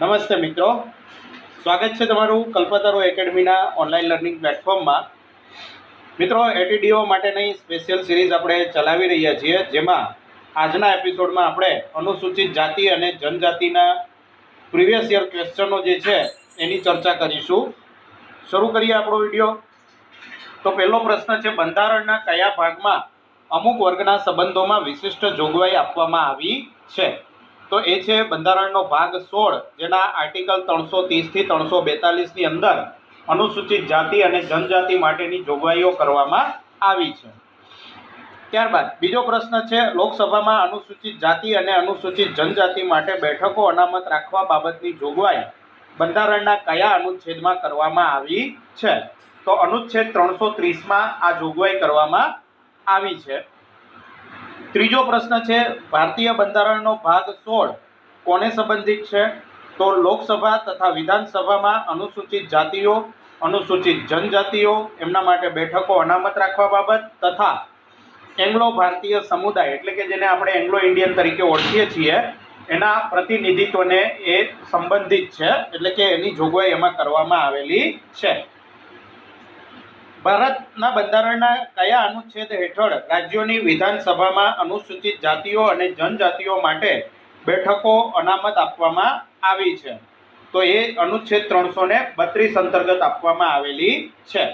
નમસ્તે મિત્રો, સ્વાગત છે તમારું કલ્પતરુ એકેડમીના ઓનલાઈન લર્નિંગ પ્લેટફોર્મમાં. મિત્રો, એટીડીઓ માટેની સ્પેશિયલ સિરીઝ આપણે ચલાવી રહ્યા છીએ, જેમાં આજના એપિસોડમાં આપણે અનુસૂચિત જાતિ અને જનજાતિના પ્રીવિયસ યર ક્વેશ્ચનો જે છે એની ચર્ચા કરીશું. શરૂ કરીએ આપણો વિડીયો. તો પહેલો પ્રશ્ન છે, બંધારણના કયા ભાગમાં અમુક વર્ગના સંબંધોમાં વિશિષ્ટ જોગવાઈ આપવામાં આવી છે? તો એ છે બંધારણનો ભાગ 16, જેના આર્ટિકલ 330 થી 342 ની અંદર અનુસૂચિત જાતિ અને જનજાતિ માટેની જોગવાઈઓ કરવામાં આવી છે. ત્યારબાદ બીજો પ્રશ્ન છે, લોકસભામાં અનુસૂચિત જાતિ અને અનુસૂચિત જનજાતિ માટે બેઠકો અનામત રાખવા બાબતની જોગવાઈ બંધારણના કયા અનુચ્છેદમાં કરવામાં આવી છે? તો અનુચ્છેદ 330માં આ જોગવાઈ કરવામાં આવી છે. ત્રીજો પ્રશ્ન છે, ભારતીય બંધારણનો ભાગ 16 કોને સંબંધિત છે? તો લોકસભા તથા વિધાનસભામાં અનુસૂચિત જાતિઓ, અનુસૂચિત જનજાતિઓ એમના માટે બેઠકો અનામત રાખવા બાબત તથા એંગ્લો ભારતીય સમુદાય એટલે કે જેને આપણે એંગ્લો ઇન્ડિયન તરીકે ઓળખીએ છીએ એના પ્રતિનિધિત્વને એ સંબંધિત છે, એટલે કે એની જોગવાઈ એમાં કરવામાં આવેલી છે. ભારતના બંધારણના કયા અનુચ્છેદ હેઠળ રાજ્યોની વિધાનસભામાં અનુસૂચિત જાતિઓ અને જનજાતિઓ માટે બેઠકો અનામત આપવામાં આવી છે? તો એ અનુચ્છેદ 332 અંતર્ગત આપવામાં આવેલી છે.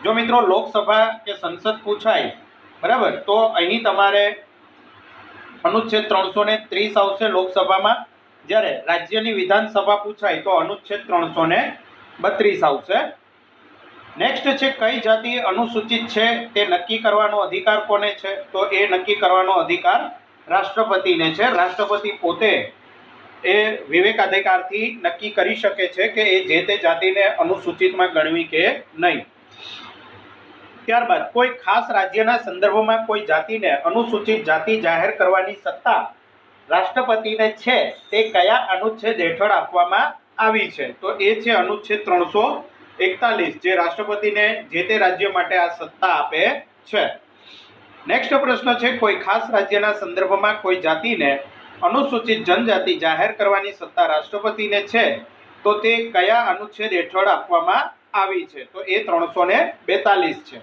જો મિત્રો લોકસભા કે સંસદ પૂછાય, બરાબર, તો અહીં તમારે અનુચ્છેદ 330 આવશે લોકસભામાં. જ્યારે રાજ્યની વિધાનસભા પૂછાય તો અનુચ્છેદ 332 આવશે. નેક્સ્ટ છે, કઈ જાતિ અનુસૂચિત છે તે નક્કી કરવાનો અધિકાર કોને છે? તો એ નક્કી કરવાનો અધિકાર રાષ્ટ્રપતિને છે. રાષ્ટ્રપતિ પોતે એ વિવેકાધિકારથી નક્કી કરી શકે છે કે એ જે તે જાતિને અનુસૂચિતમાં ગણવી કે નહીં. ત્યારબાદ કોઈ ખાસ રાજ્યના સંદર્ભમાં કોઈ જાતિને અનુસૂચિત જાતિ જાહેર કરવાની સત્તા રાષ્ટ્રપતિને છે તે કયા અનુચ્છેદ હેઠળ આપવામાં આવી છે? તો એ છે અનુચ્છેદ 341, જે રાષ્ટ્રપતિને જે તે રાજ્ય માટે આ સત્તા આપે છે. નેક્સ્ટ પ્રશ્ન છે, કોઈ ખાસ રાજ્યના સંદર્ભમાં કોઈ જાતિને અનુસૂચિત જનજાતિ જાહેર કરવાની સત્તા રાષ્ટ્રપતિને છે તો તે કયા અનુચ્છેદ હેઠળ આપવામાં આવી છે? તો એ 342 છે.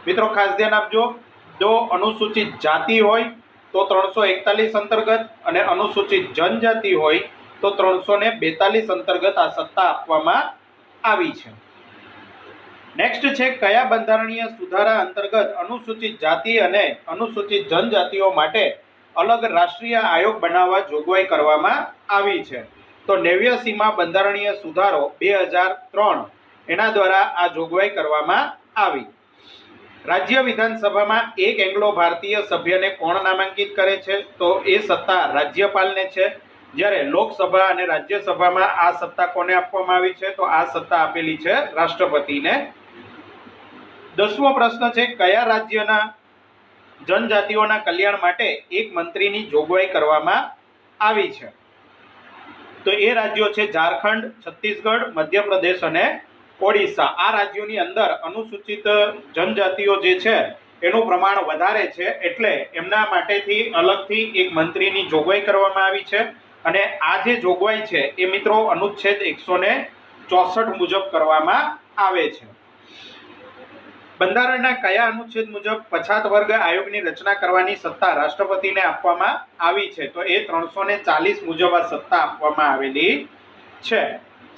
મિત્રો ખાસ ધ્યાન આપજો, જો અનુસૂચિત જાતિ હોય તો 341 અંતર્ગત અને અનુસૂચિત જનજાતિ હોય તો 342 અંતર્ગત આ સત્તા આપવામાં આવી છે. નેક્સ્ટ છે, કયા બંધારણીય સુધારા અંતર્ગત અનુસૂચિત જાતિ અને અનુસૂચિત જનજાતિઓ માટે અલગ રાષ્ટ્રીય આયોગ બનાવવા જોગવાઈ કરવામાં આવી છે? તો 89માં બંધારણીય સુધારો 2003 એના દ્વારા આ જોગવાઈ કરવામાં આવી. રાજ્ય વિધાનસભામાં એક એંગ્લો ભારતીય સભ્યને કોણ નામાંકિત કરે છે? તો એ સત્તા રાજ્યપાલને છે. જ્યારે લોકસભા અને રાજ્યસભામાં આ સત્તા કોને આપવામાં આવી છે? તો આ સત્તા આપેલી છે રાષ્ટ્રપતિને. 10મો પ્રશ્ન છે, કયા રાજ્યના જનજાતિઓના કલ્યાણ માટે એક મંત્રીની જોગવાઈ કરવામાં આવી છે? તો એ રાજ્યો છે ઝારખંડ, છત્તીસગઢ, મધ્યપ્રદેશ અને ઓડિશા. આ રાજ્યોની અંદર અનુસૂચિત જનજાતિઓ જે છે એનું પ્રમાણ વધારે છે, એટલે એમના માટેથી અલગથી એક મંત્રીની જોગવાઈ કરવામાં આવી છે. અને આ જે જોગવાઈ છે એ મિત્રો અનુચ્છેદ 164 મુજબ કરવામાં આવે છે. બંધારણના કયા અનુચ્છેદ મુજબ પછાત વર્ગ આયોગની રચના કરવાની સત્તા રાષ્ટ્રપતિને આપવામાં આવી છે? તો એ 340 મુજબ આ સત્તા આપવામાં આવેલી છે.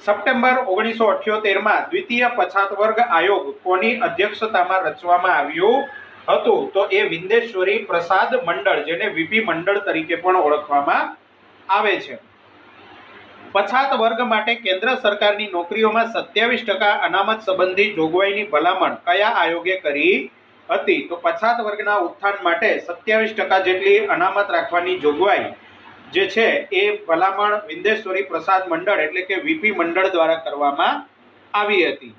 સપ્ટેમ્બર 1978માં દ્વિતીય પછાત વર્ગ આયોગ કોની અધ્યક્ષતામાં રચવામાં આવ્યું હતું? તો એ વિંદેશ્વરી પ્રસાદ મંડળ, જેને વીપી મંડળ તરીકે પણ ઓળખવામાં આવે છે. પછાત વર્ગ માટે કેન્દ્ર સરકારની નોકરીઓમાં 27% અનામત સંબંધી જોગવાઈની ભલામણ કયા આયોગે કરી હતી? તો પછાત વર્ગના ઉત્થાન માટે 27% જેટલી અનામત રાખવાની જોગવાઈ જે છે એ ભલામણ વિંદેશ્વરી પ્રસાદ મંડળ એટલે કે વીપી મંડળ દ્વારા કરવામાં આવી હતી.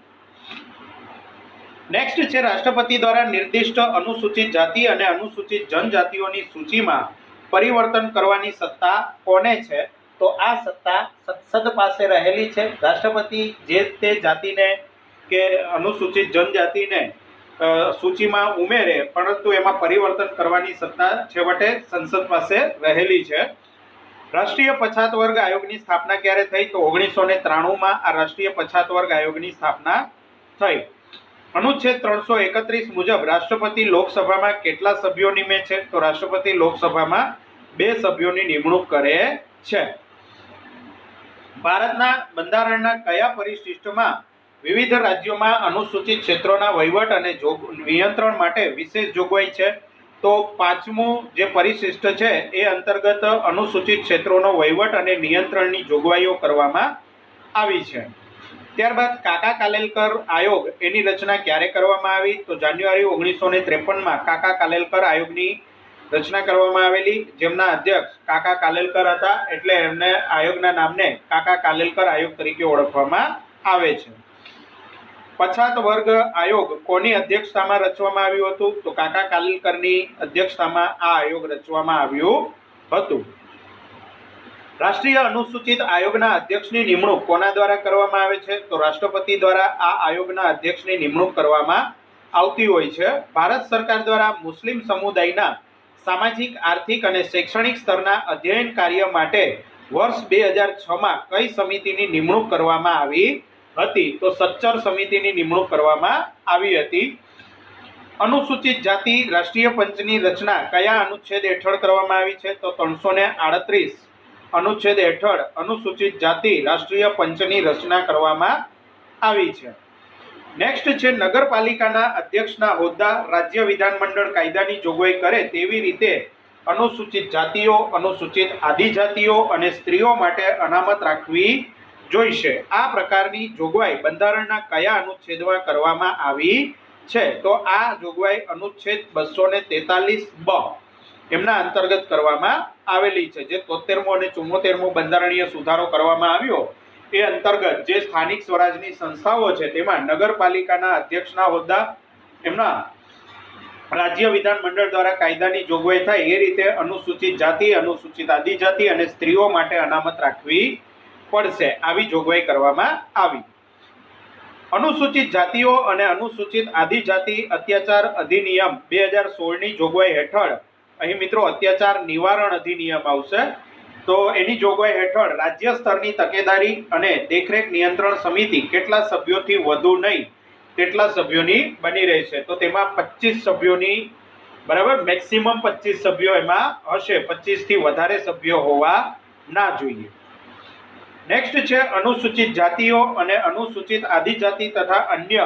નેક્સ્ટ છે, રાષ્ટ્રપતિ દ્વારા નિર્દિષ્ટ અનુસૂચિત જાતિ અને અનુસૂચિત જનજાતિઓની સૂચિમાં પરિવર્તન કરવાની સત્તા કોને છે? તો આ સત્તા સંસદ પાસે રહેલી છે. રાષ્ટ્રપતિ જે તે જાતિને કે અનુસૂચિત જનજાતિને સૂચિમાં ઉમેરે, પરંતુ એમાં પરિવર્તન કરવાની સત્તા છેવટે સંસદ પાસે રહેલી છે. રાષ્ટ્રીય પછાત વર્ગ આયોગની સ્થાપના ક્યારે થઈ? તો 1993 આ રાષ્ટ્રીય પછાત વર્ગ આયોગની સ્થાપના થઈ. અનુચ્છેદ 331 મુજબ રાષ્ટ્રપતિ લોકસભામાં કેટલા સભ્યો નિમે છે? તો રાષ્ટ્રપતિ લોકસભામાં 2 સભ્યોની નિમણૂક કરે છે. ભારતના બંધારણના કયા પરિશિષ્ટમાં વિવિધ રાજ્યોમાં અનુસૂચિત ક્ષેત્રોના વહીવટ અને નિયંત્રણ માટે વિશેષ જોગવાઈ છે? તો 5મું જે પરિશિષ્ટ છે એ અંતર્ગત અનુસૂચિત ક્ષેત્રોનો વહીવટ અને નિયંત્રણની જોગવાઈઓ કરવામાં આવી છે. ત્યારબાદ કાકા કાલેલકર આયોગ એની રચના ક્યારે કરવામાં આવી? તો જાન્યુઆરી 1953 કાકા કાલેલકર આયોગની રચના કરવામાં આવેલી, જેમના અધ્યક્ષ કાકા કાલેલકર હતા, એટલે એમને આયોગના નામને કાકા કાલેલકર આયોગ તરીકે ઓળખવામાં આવે છે. પછાત વર્ગ આયોગ કોની અધ્યક્ષતામાં રચવામાં આવ્યું હતું? તો કાકા કાલેલકરની અધ્યક્ષતામાં આ આયોગ રચવામાં આવ્યું હતું. રાષ્ટ્રીય અનુસૂચિત આયોગના અધ્યક્ષની નિમણૂક કોના દ્વારા કરવામાં આવે છે? તો રાષ્ટ્રપતિ દ્વારા આ આયોગના અધ્યક્ષની નિમણૂક કરવામાં આવતી હોય છે. ભારત સરકાર દ્વારા મુસ્લિમ સમુદાયના સામાજિક, આર્થિક અને શૈક્ષણિક સ્તરના અધ્યયન કાર્ય માટે વર્ષ 2006માં કઈ સમિતિની નિમણૂક કરવામાં આવી હતી? તો સચ્ચર સમિતિની નિમણૂક કરવામાં આવી હતી. અનુસૂચિત જાતિ રાષ્ટ્રીય પંચની રચના કયા અનુચ્છેદ હેઠળ કરવામાં આવી છે? તો 338 અનુચ્છેદ હેઠળ અનુસૂચિત જાતિ રાષ્ટ્રીય પંચની રચના કરવામાં આવી છે. નેક્સ્ટ છે નગરપાલિકાના અધ્યક્ષના હોદ્દા રાજ્ય વિધાનમંડળ કાયદાની જોગવાઈ કરે તેવી રીતે અનુસૂચિત જાતિઓ, અનુસૂચિત આદિજાતિઓ અને સ્ત્રીઓ માટે અનામત રાખવી જોઈશે. આ પ્રકારની જોગવાઈ બંધારણના કયા અનુચ્છેદમાં કરવામાં આવી છે? તો આ જોગવાઈ અનુચ્છેદ 243 બ એમના અંતર્ગત કરવામાં આવેલી છે. જે 73મો અને 74મો બંધારણીય સુધારો કરવામાં આવ્યો એ અંતર્ગત જે સ્થાનિક સ્વરાજની સંસ્થાઓ છે તેમાં નગરપાલિકાના અધ્યક્ષના હોદ્દા એમના રાજ્ય વિધાનમંડળ દ્વારા કાયદાની જોગવાઈ થાય એ રીતે અનુસૂચિત જાતિ, અનુસૂચિત આદિજાતિ અને સ્ત્રીઓ માટે અનામત રાખવી પડશે. આવી જોગવાઈ કરવામાં આવી. અનુસૂચિત જાતિઓ અને અનુસૂચિત આદિજાતિ અત્યાચાર અધિનિયમ 2016ની જોગવાઈ હેઠળ અહીં મિત્રો અત્યાચાર નિવારણ અધિનિયમ આવશે. તો એની જોગવાઈ હેઠળ રાજ્ય સ્તરની તકેદારી અને દેખરેખ નિયંત્રણ સમિતિ કેટલા સભ્યોથી વધુ નહીં તેટલા સભ્યોની બની રહેશે? તો તેમાં 25 સભ્યોની, બરાબર, મેક્સિમમ 25 સભ્યો એમાં હશે. 25 થી વધારે સભ્યો હોવા ના જોઈએ. નેક્સ્ટ છે અનુસૂચિત જાતિઓ અને અનુસૂચિત આદિજાતિ તથા અન્ય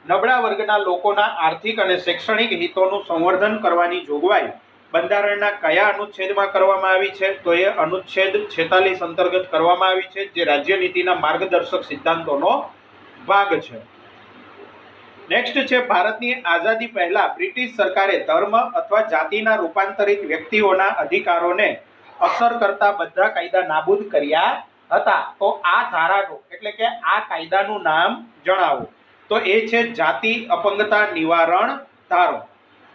નબળા વર્ગના લોકોના આર્થિક અને શૈક્ષણિક હિતોનું સંવર્ધન કરવાની જોગવાઈ બંધારણના કયા અનુચ્છેદમાં કરવામાં આવી છે? તો એ અનુચ્છેદ 46 અંતર્ગત કરવામાં આવી છે, જે રાજ્ય નીતિના માર્ગદર્શક સિદ્ધાંતોનો ભાગ છે. નેક્સ્ટ છે ભારતની આઝાદી પહેલા બ્રિટિશ સરકારે ધર્મ અથવા જાતિના રૂપાંતરિત વ્યક્તિઓના અધિકારોને અસર કરતા બધા કાયદા નાબૂદ કર્યા હતા. તો આ ધારાનું એટલે કે આ કાયદાનું નામ જણાવો. તો એ છે જાતિ અપંગતા નિવારણ ધારો.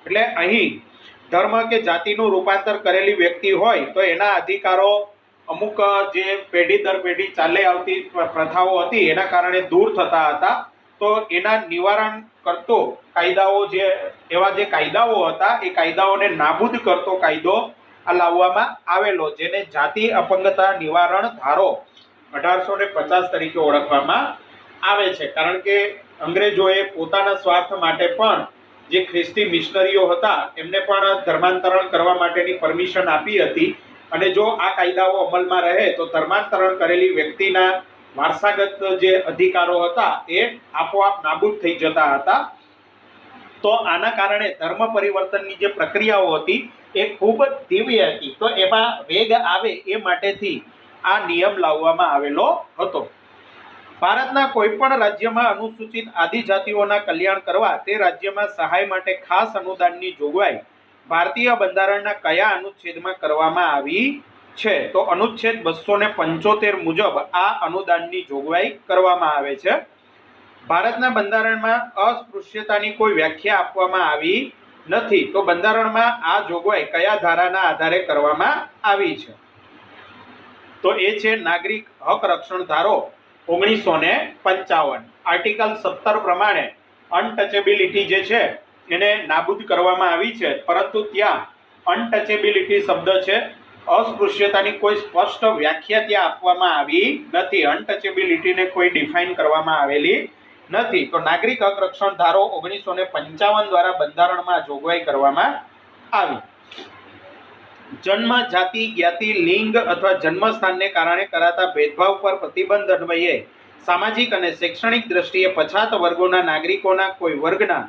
એટલે અહીં ધર્મ કે જાતિનું રૂપાંતર કરેલી વ્યક્તિ હોય તો એના અધિકારો અમુક જે પેઢી દર પેઢી ચાલે આવતી પ્રથાઓ હતી એના કારણે દૂર થતા હતા. તો એના નિવારણ કરતો કાયદાઓ, જે એવા જે કાયદાઓ હતા એ કાયદાઓને નાબૂદ કરતો કાયદો આ લાવવામાં આવેલો, જેને જાતિ અપંગતા નિવારણ ધારો 1850 તરીકે ઓળખવામાં આવે છે. કારણ કે અંગ્રેજોએ પોતાના સ્વાર્થ માટે પણ જે ખ્રિસ્તી મિશનરીઓ હતા એમને પણ ધર્માંતરણ કરવા માટેની પરમિશન આપી હતી. અને જો આ કાયદાઓ અમલમાં રહે તો ધર્માંતરણ કરેલી વ્યક્તિના વારસાગત જે અધિકારો હતા એ આપોઆપ નાબૂદ થઈ જતા હતા. તો આના કારણે ધર્મ પરિવર્તનની જે પ્રક્રિયાઓ હતી એ ખૂબ જ ધીમી હતી. તો એમાં વેગ આવે એ માટેથી આ નિયમ લાવવામાં આવેલો હતો. ભારતના કોઈ પણ રાજ્યમાં અનુસૂચિત આદિજાતિઓના કલ્યાણ કરવા તે રાજ્યમાં સહાય માટે ખાસ અનુદાનની જોગવાઈ ભારતીય બંધારણના કયા અનુચ્છેદમાં કરવામાં આવી છે? તો અનુચ્છેદ 275 મુજબ આ અનુદાનની જોગવાઈ કરવામાં આવે છે. ભારતના બંધારણમાં અસ્પૃશ્યતાની કોઈ વ્યાખ્યા આપવામાં આવી નથી. તો બંધારણમાં આ જોગવાઈ કયા ધારાના આધારે કરવામાં આવી છે? તો એ છે નાગરિક હક રક્ષણ ધારો 1955. આર્ટિકલ 17 પ્રમાણે અનટચેબિલિટી જે છે એને નાબૂદ કરવામાં આવી છે, પરંતુ ત્યાં અનટચેબિલિટી શબ્દ છે અસ્પૃશ્યતાની કોઈ સ્પષ્ટ વ્યાખ્યા ત્યાં આપવામાં આવી નથી. અનટચેબિલિટીને કોઈ ડિફાઇન કરવામાં આવેલી નથી. તો નાગરિક હક રક્ષણ ધારો 1955 દ્વારા બંધારણમાં જોગવાઈ કરવામાં આવી. જન્મ, જાતિ, જ્ઞાતિ, લિંગ અથવા જન્મસ્થાનને કારણે કરાતા ભેદભાવ પર પ્રતિબંધ અન્વયે સામાજિક અને શૈક્ષણિક દ્રષ્ટિએ પછાત વર્ગોના નાગરિકોના કોઈ વર્ગના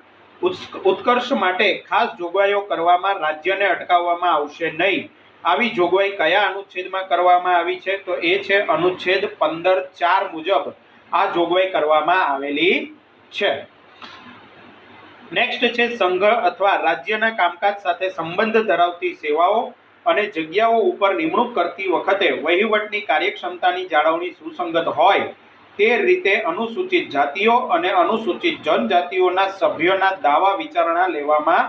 ઉત્કર્ષ માટે ખાસ જોગવાઈઓ કરવામાં રાજ્યને અટકાવવામાં આવશે નહીં. આવી જોગવાઈ કયા અનુચ્છેદમાં કરવામાં આવી છે? તો એ છે અનુચ્છેદ 15(4) મુજબ આ જોગવાઈ કરવામાં આવેલી છે. નેક્સ્ટ છે સંઘ અથવા રાજ્યના કામકાજ સાથે સંબંધ ધરાવતી સેવાઓ અને જગ્યાઓ ઉપર નિમણૂક કરતી વખતે વહીવટની કાર્યક્ષમતાની જાળવણી સુસંગત હોય તે રીતે અનુસૂચિત જાતિઓ અને અનુસૂચિત જનજાતિઓના સભ્યોના દાવા વિચારણા લેવામાં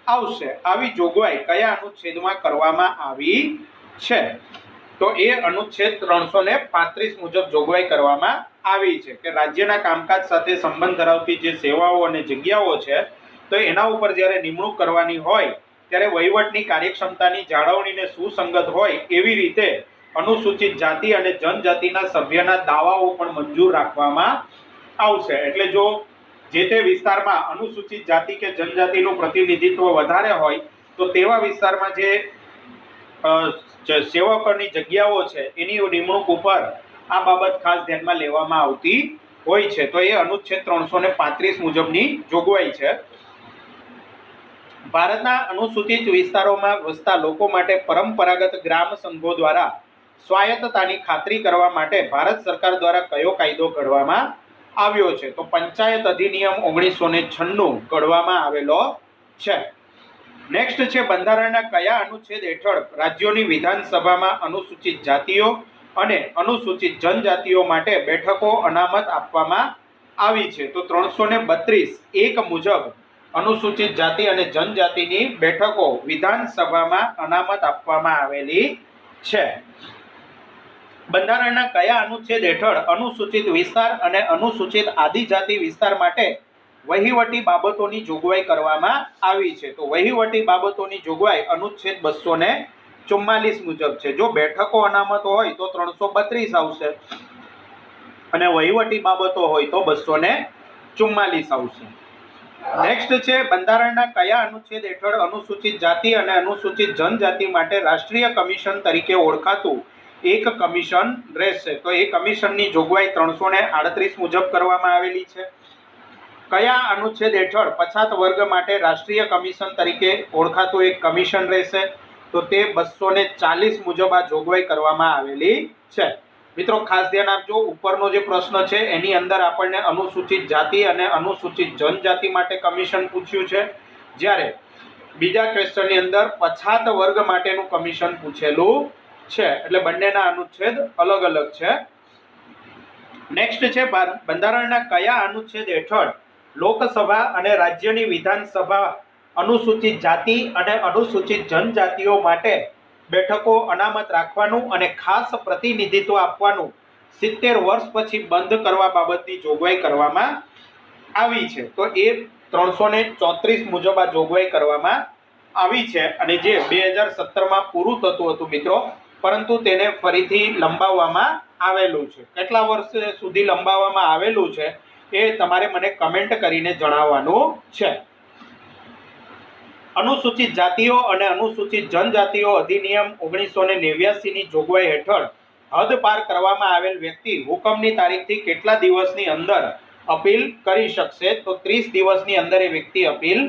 આવશે. આવી જોગવાઈ કયા અનુચ્છેદમાં કરવામાં આવી છે? તો એ અનુચ્છેદ 335 મુજબ જોગવાઈ કરવામાં આવી છે કે રાજ્યના કામકાજ સાથે સંબંધ ધરાવતી જે સેવાઓ અને જગ્યાઓ છે તો એના ઉપર જ્યારે નિમણૂક કરવાની હોય ત્યારે વહીવટની કાર્યક્ષમતાની જાળવણીને સુસંગત હોય એવી રીતે અનુસૂચિત જાતિ અને જનજાતિના સભ્યના દાવાઓ પણ મંજૂર રાખવામાં આવશે. એટલે જો જે તે વિસ્તારમાં અનુસૂચિત જાતિ કે જનજાતિનું પ્રતિનિધિત્વ વધારે હોય તો તેવા વિસ્તારમાં જે સેવકોની જગ્યાઓ છે એની નિમણૂક ઉપર આ બાબત ખાસ ધ્યાનમાં લેવામાં આવતી હોય છે. તો એ અનુચ્છેદ 335 મુજબની જોગવાઈ છે. ભારતના અનુસૂચિત વિસ્તારોમાં વસતા લોકો માટે પરંપરાગત ગ્રામ સંઘો દ્વારા સ્વાયત્તતાની ખાતરી કરવા માટે ભારત સરકાર દ્વારા કયો કાયદો ઘડવામાં આવ્યો છે? તો પંચાયત અધિનિયમ 1996 ઘડવામાં આવેલો છે. નેક્સ્ટ છે બંધારણના કયા અનુચ્છેદ હેઠળ રાજ્યોની વિધાનસભામાં અનુસૂચિત જાતિઓ અને અનુસૂચિત જનજાતિઓ માટે બેઠકો અનામત આપવામાં આવી છે? તો 332(1) મુજબ અનુસૂચિત જાતિ અને જનજાતિની બેઠકો વિધાનસભામાં અનામત આપવામાં આવેલી છે. બંધારણના કયા અનુચ્છેદ હેઠળ અનુસૂચિત વિસ્તાર અને અનુસૂચિત આદિજાતિ વિસ્તાર માટે વહીવટી બાબતોની જોગવાઈ કરવામાં આવી છે? તો વહીવટી બાબતોની જોગવાઈ અનુચ્છેદ 244 મુજબ છે. જો બેઠકો અનામત હોય તો 332 આવશે અને વહીવટી બાબતો હોય તો 244 આવશે. નેક્સ્ટ છે બંધારણના કયા અનુચ્છેદ હેઠળ અનુસૂચિત જાતિ અને અનુસૂચિત જનજાતિ માટે રાષ્ટ્રીય કમિશન તરીકે ઓળખાતું એક કમિશન રહેશે? તો એ કમિશનની જોગવાઈ 338 મુજબ કરવામાં આવેલી છે. કયા અનુચ્છેદ હેઠળ પછાત વર્ગ માટે રાષ્ટ્રીય કમિશન તરીકે ઓળખાતું એક કમિશન રહેશે? તો તે 240 મુજબ આ જોગવાઈ કરવામાં આવેલી છે. મિત્રો ખાસ ધ્યાન આપજો, ઉપરનો જે પ્રશ્ન છે એની અંદર આપણને અનુસૂચિત જાતિ અને અનુસૂચિત જનજાતિ માટે કમિશન પૂછ્યું છે, જ્યારે બીજા ક્વેશ્ચનની અંદર પછાત વર્ગ માટેનું કમિશન પૂછેલું છે. એટલે બંનેના અનુચ્છેદ અલગ અલગ છે. નેક્સ્ટ છે બંધારણના કયા અનુચ્છેદ હેઠળ લોકસભા અને રાજ્યની વિધાનસભા અનુસૂચિત જાતિ અને અનુસૂચિત જનજાતિઓ માટે બેઠકો અનામત રાખવાનું અને ખાસ પ્રતિનિધિત્વ આપવાનું 70 વર્ષ પછી બંધ કરવા બાબતની જોગવાઈ કરવામાં આવી છે? તો એ 334 મુજબ આ જોગવાઈ કરવામાં આવી છે અને જે 2017માં પૂરું થતું હતું મિત્રો, પરંતુ તેને ફરીથી લંબાવવામાં આવેલું છે. કેટલા વર્ષ સુધી લંબાવવામાં આવેલું છે એ તમારે મને કમેન્ટ કરીને જણાવવાનું છે. અનુસૂચિત જાતિઓ અને અનુસૂચિત જનજાતિઓ અધિનિયમ 1989 ની જોગવાઈ હેઠળ હદ પાર કરવામાં આવેલ વ્યક્તિ હુકમની તારીખથી કેટલા દિવસની અંદર અપીલ કરી શકશે? તો 30 દિવસની અંદર એ વ્યક્તિ અપીલ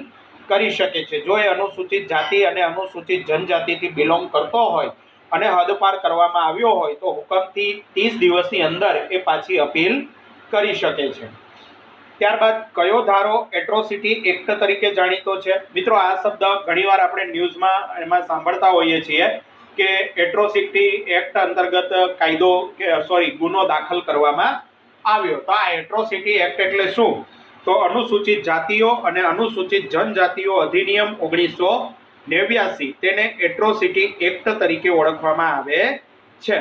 કરી શકે છે. જો એ અનુસૂચિત જાતિ અને અનુસૂચિત જનજાતિથી બિલોંગ કરતો હોય અને હદ પાર કરવામાં આવ્યો હોય તો હુકમથી 30 દિવસની અંદર એ પાછી અપીલ કરી શકે છે. ત્યારબાદ કયો ધારો એટ્રોસિટી એક્ટ તરીકે જાણીતો છે? મિત્રો આ શબ્દ ઘણીવાર આપણે ન્યૂઝમાં એમાં સાંભળતા હોઈએ છીએ કે એટ્રોસિટી એક્ટ અંતર્ગત ગુનો દાખલ કરવામાં આવ્યો. તો આ એટ્રોસિટી એક્ટ એટલે શું? તો અનુસૂચિત જાતિઓ અને અનુસૂચિત જનજાતિઓ અધિનિયમ 1989 તેને એટ્રોસિટી એક્ટ તરીકે ઓળખવામાં આવે છે.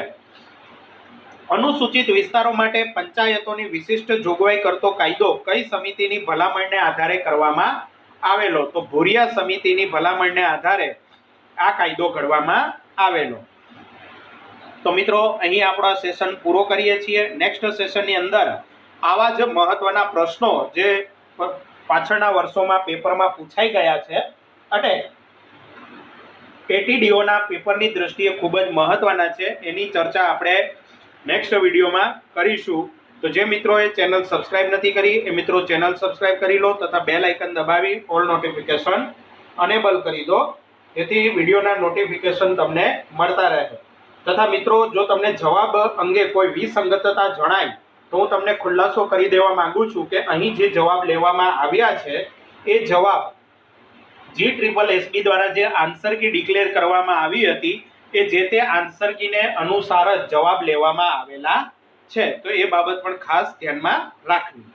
અનુસૂચિત વિસ્તારો માટે પંચાયતોની વિશિષ્ટ જોગવાઈ કરતો કાયદો કઈ સમિતિની ભલામણને આધારે કરવામાં આવેલો? તો ભુરિયા સમિતિની ભલામણને આધારે આ કાયદો ઘડવામાં આવેલો. તો મિત્રો અહીં આપણો સેશન પૂરો કરીએ છીએ. નેક્સ્ટ સેશનની અંદર આવા જ મહત્વના પ્રશ્નો જે પાછળના વર્ષોમાં પેપરમાં પૂછાઈ ગયા છે અને એટીડીઓના પેપરની દ્રષ્ટિએ ખૂબ જ મહત્વના છે, એની ચર્ચા આપણે નેક્સ્ટ વિડીયોમાં કરીશું. તો જે મિત્રોએ ચેનલ સબસ્ક્રાઇબ નથી કરી એ મિત્રો ચેનલ સબસ્ક્રાઇબ કરી લો તથા બેલ આઇકન દબાવી ઓલ નોટિફિકેશન અનેબલ કરી દો, જેથી વિડીયોના નોટિફિકેશન તમને મળતા રહે. તથા મિત્રો જો તમને જવાબ અંગે કોઈ વિસંગતતા જણાય તો હું તમને ખુલાસો કરી દેવા માંગુ છું કે અહીં જે જવાબ લેવામાં આવ્યા છે એ જવાબ GSSB દ્વારા જે આન્સર કી ડિક્લેર કરવામાં આવી હતી એ જે તે આન્સર કીને અનુસાર જ જવાબ લેવામાં આવેલા છે. તો એ બાબત પણ ખાસ ધ્યાનમાં રાખવી.